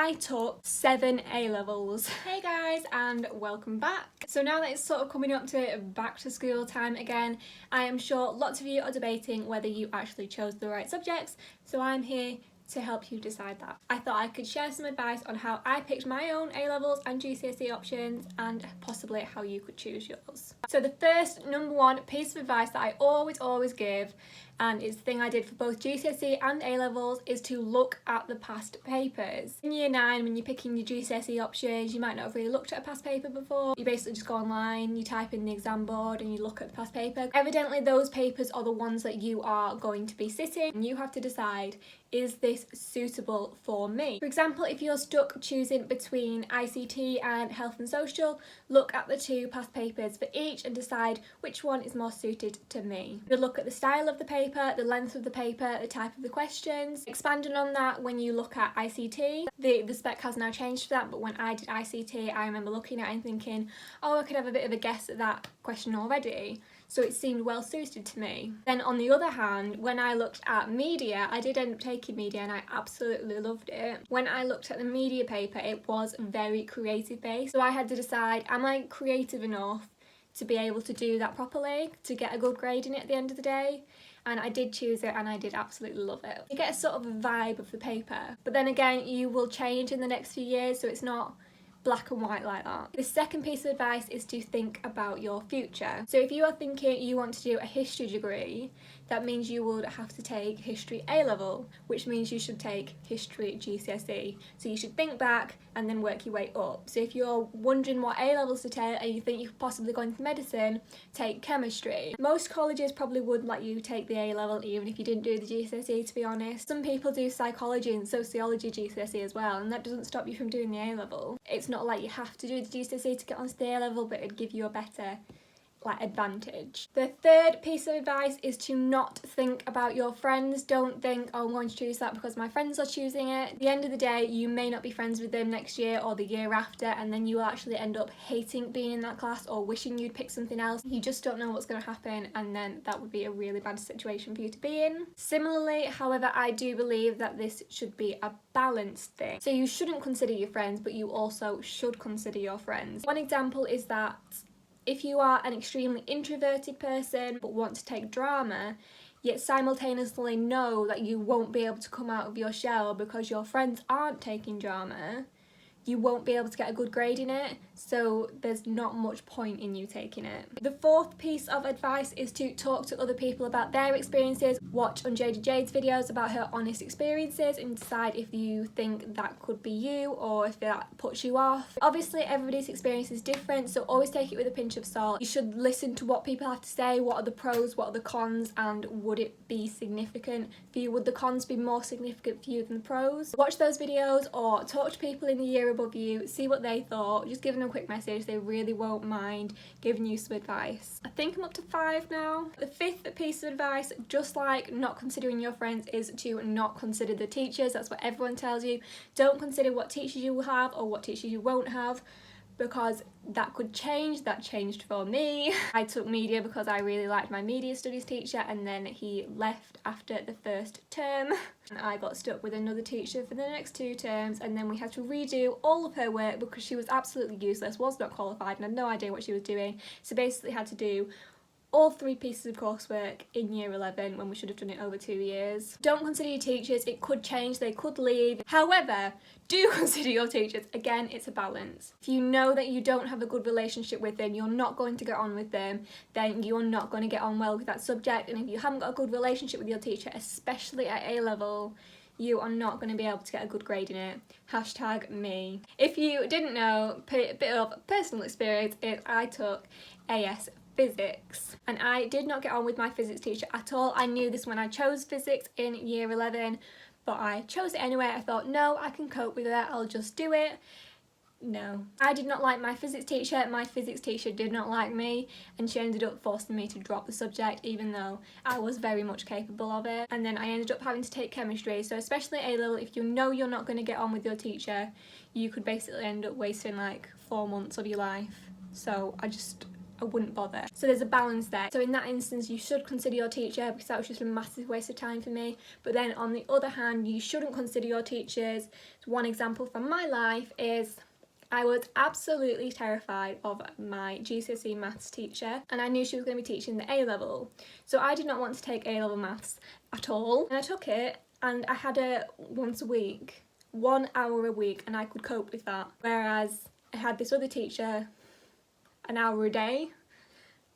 I took 7 A-Levels. Hey guys, and welcome back. So now that it's sort of coming up to back to school time again, I am sure lots of you are debating whether you actually chose the right subjects, so I'm here to help you decide that. I thought I could share some advice on how I picked my own A-Levels and GCSE options and possibly how you could choose yours. So the first number one piece of advice that I always give, and it's the thing I did for both GCSE and A-Levels, is to look at the past papers. In year 9, when you're picking your GCSE options, you might not have really looked at a past paper before. You basically just go online, you type in the exam board and you look at the past paper. Evidently those papers are the ones that you are going to be sitting, and you have to decide, is this suitable for me? For example, if you're stuck choosing between ICT and health and social, look at the 2 past papers for each and decide which one is more suited to me. You look at the style of the paper, the length of the paper, the type of the questions. Expanding on that, when you look at ICT, the spec has now changed for that, but when I did ICT, I remember looking at it and thinking, oh, I could have a bit of a guess at that question already. So it seemed well suited to me. Then on the other hand, when I looked at media, I did end up taking media and I absolutely loved it. When I looked at the media paper, it was very creative based. So I had to decide, am I creative enough to be able to do that properly, to get a good grade in it at the end of the day? And I did choose it and I did absolutely love it. You get a sort of a vibe of the paper, but then again, you will change in the next few years, so it's not black and white like that. The second piece of advice is to think about your future. So if you are thinking you want to do a history degree, that means you would have to take history A-level, which means you should take history GCSE. So you should think back and then work your way up. So if you're wondering what A-levels to take and you think you could possibly go into medicine, take chemistry. Most colleges probably would let you take the A-level even if you didn't do the GCSE, to be honest. Some people do psychology and sociology GCSE as well, and that doesn't stop you from doing the A-level. It's not like you have to do the GCSE to get onto the A-level, but it'd give you a better advantage. The third piece of advice is to not think about your friends. Don't think, oh, I'm going to choose that because my friends are choosing it. At the end of the day, you may not be friends with them next year or the year after, and then you will actually end up hating being in that class or wishing you'd pick something else. You just don't know what's going to happen, and then that would be a really bad situation for you to be in. Similarly, however, I do believe that this should be a balanced thing. So you shouldn't consider your friends, but you also should consider your friends. One example is that if you are an extremely introverted person but want to take drama, yet simultaneously know that you won't be able to come out of your shell because your friends aren't taking drama, you won't be able to get a good grade in it, so there's not much point in you taking it. The fourth piece of advice is to talk to other people about their experiences. Watch Unjaded Jade's videos about her honest experiences and decide if you think that could be you or if that puts you off. Obviously everybody's experience is different, so always take it with a pinch of salt. You should listen to what people have to say, what are the pros, what are the cons, and would it be significant for you? Would the cons be more significant for you than the pros? Watch those videos or talk to people in the year above you, see what they thought. Just give them a quick message, they really won't mind giving you some advice. I think I'm up to 5 now. The fifth piece of advice, just like not considering your friends, is to not consider the teachers. That's what everyone tells you. Don't consider what teachers you will have or what teachers you won't have, because that could change. That changed for me. I took media because I really liked my media studies teacher, and then he left after the first term and I got stuck with another teacher for the next 2 terms, and then we had to redo all of her work because she was absolutely useless, was not qualified, and had no idea what she was doing. So basically had to do all 3 pieces of coursework in year 11 when we should have done it over 2 years. Don't consider your teachers. It could change, they could leave. However, do consider your teachers. Again, it's a balance. If you know that you don't have a good relationship with them, you're not going to get on with them, then you're not going to get on well with that subject. And if you haven't got a good relationship with your teacher, especially at A-level, you are not going to be able to get a good grade in it. Hashtag me. If you didn't know, a bit of personal experience is I took AS Physics, and I did not get on with my physics teacher at all. I knew this when I chose physics in year 11, but I chose it anyway. I thought, no, I can cope with it, I'll just do it. No. I did not like my physics teacher did not like me, and she ended up forcing me to drop the subject even though I was very much capable of it. And then I ended up having to take chemistry, so especially A-level, if you know you're not going to get on with your teacher, you could basically end up wasting like 4 months of your life. So I just I wouldn't bother. So there's a balance there. So in that instance, you should consider your teacher, because that was just a massive waste of time for me. But then on the other hand, you shouldn't consider your teachers. So one example from my life is I was absolutely terrified of my GCSE maths teacher, and I knew she was going to be teaching the A-level. So I did not want to take A-level maths at all. And I took it, and I had it once a week, 1 hour a week, and I could cope with that. Whereas I had this other teacher an hour a day,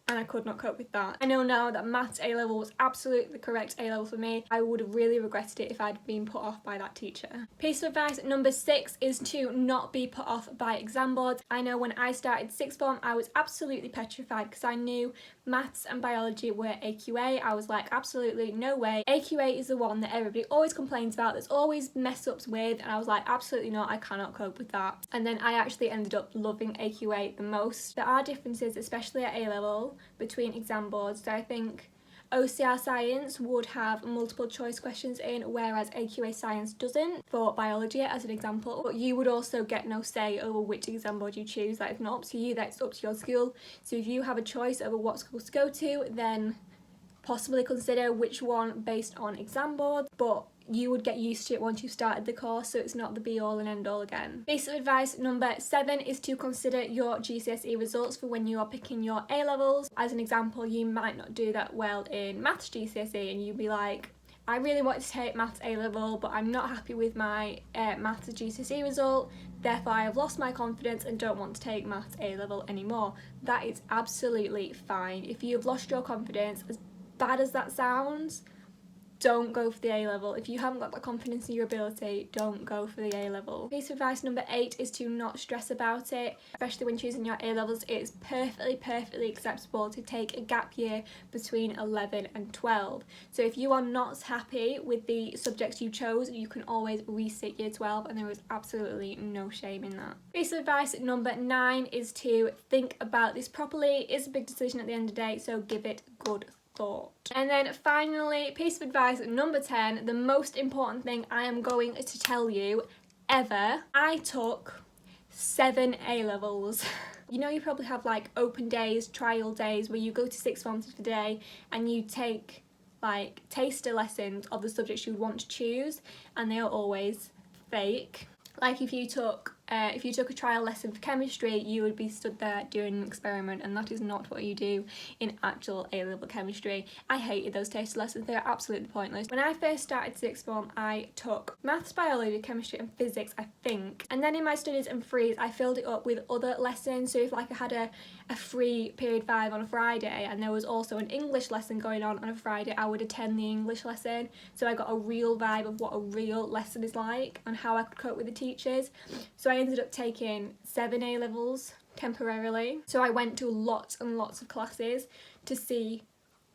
and I could not cope with that. I know now that maths A-level was absolutely the correct A-level for me. I would have really regretted it if I'd been put off by that teacher. Piece of advice number 6 is to not be put off by exam boards. I know when I started sixth form, I was absolutely petrified because I knew maths and biology were AQA. I was like, absolutely no way. AQA is the one that everybody always complains about, there's always mess ups with, and I was like, absolutely not, I cannot cope with that. And then I actually ended up loving AQA the most. There are differences, especially at A-level, between exam boards. So I think OCR Science would have multiple choice questions in, whereas AQA Science doesn't, for biology as an example. But you would also get no say over which exam board you choose. That is not up to you, that's up to your school. So if you have a choice over what schools to go to, then possibly consider which one based on exam boards, but you would get used to it once you started the course, so it's not the be all and end all again. Piece of advice number 7 is to consider your GCSE results for when you are picking your A-levels. As an example, you might not do that well in maths GCSE and you'd be like, I really want to take maths A-level, but I'm not happy with my maths GCSE result, therefore I have lost my confidence and don't want to take maths A-level anymore. That is absolutely fine. If you've lost your confidence, as bad as that sounds, don't go for the A-level. If you haven't got the confidence in your ability, don't go for the A-level. Piece of advice number 8 is to not stress about it. Especially when choosing your A-levels, it is perfectly acceptable to take a gap year between 11 and 12. So if you are not happy with the subjects you chose, you can always resit year 12, and there is absolutely no shame in that. Piece of advice number 9 is to think about this properly. It's a big decision at the end of the day, so give it good thought. And then finally, piece of advice number 10, the most important thing I am going to tell you ever. I took 7 A-levels. You know, you probably have like open days, trial days, where you go to sixth form for the day and you take like taster lessons of the subjects you would want to choose, and they are always fake. Like if you took a trial lesson for chemistry, you would be stood there doing an experiment, and that is not what you do in actual A-level chemistry. I hated those taster lessons, they are absolutely pointless. When I first started sixth form, I took maths, biology, chemistry and physics, I think. And then in my studies and frees, I filled it up with other lessons. So if like I had a free period 5 on a Friday and there was also an English lesson going on a Friday, I would attend the English lesson. So I got a real vibe of what a real lesson is like and how I could cope with the teachers. So I ended up taking 7 A-levels temporarily. So I went to lots and lots of classes to see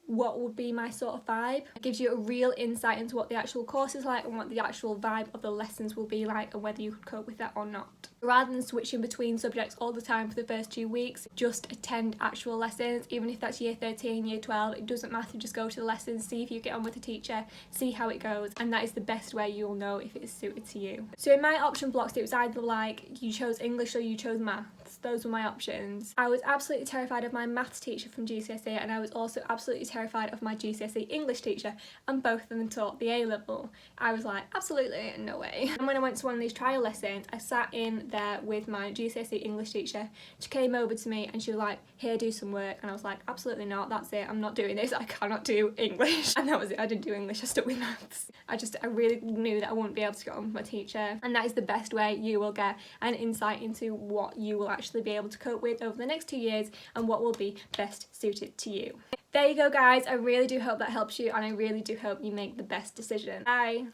what would be my sort of vibe. It gives you a real insight into what the actual course is like and what the actual vibe of the lessons will be like and whether you could cope with that or not. Rather than switching between subjects all the time for the first 2 weeks, just attend actual lessons. Even if that's year 13, year 12, it doesn't matter, just go to the lessons, see if you get on with the teacher, see how it goes, and that is the best way you'll know if it is suited to you. So in my option blocks, it was either like you chose English or you chose maths. Those were my options. I was absolutely terrified of my maths teacher from GCSE, and I was also absolutely terrified of my GCSE English teacher, and both of them taught the A-level. I was like, absolutely no way. And when I went to one of these trial lessons, I sat in there with my GCSE English teacher. She came over to me and she was like, here, do some work. And I was like, absolutely not, that's it, I'm not doing this, I cannot do English. And that was it, I didn't do English, I stuck with maths. I really knew that I wouldn't be able to get on with my teacher, and that is the best way you will get an insight into what you will actually be able to cope with over the next 2 years and what will be best suited to you. There you go guys, I really do hope that helps you, and I really do hope you make the best decision. Bye!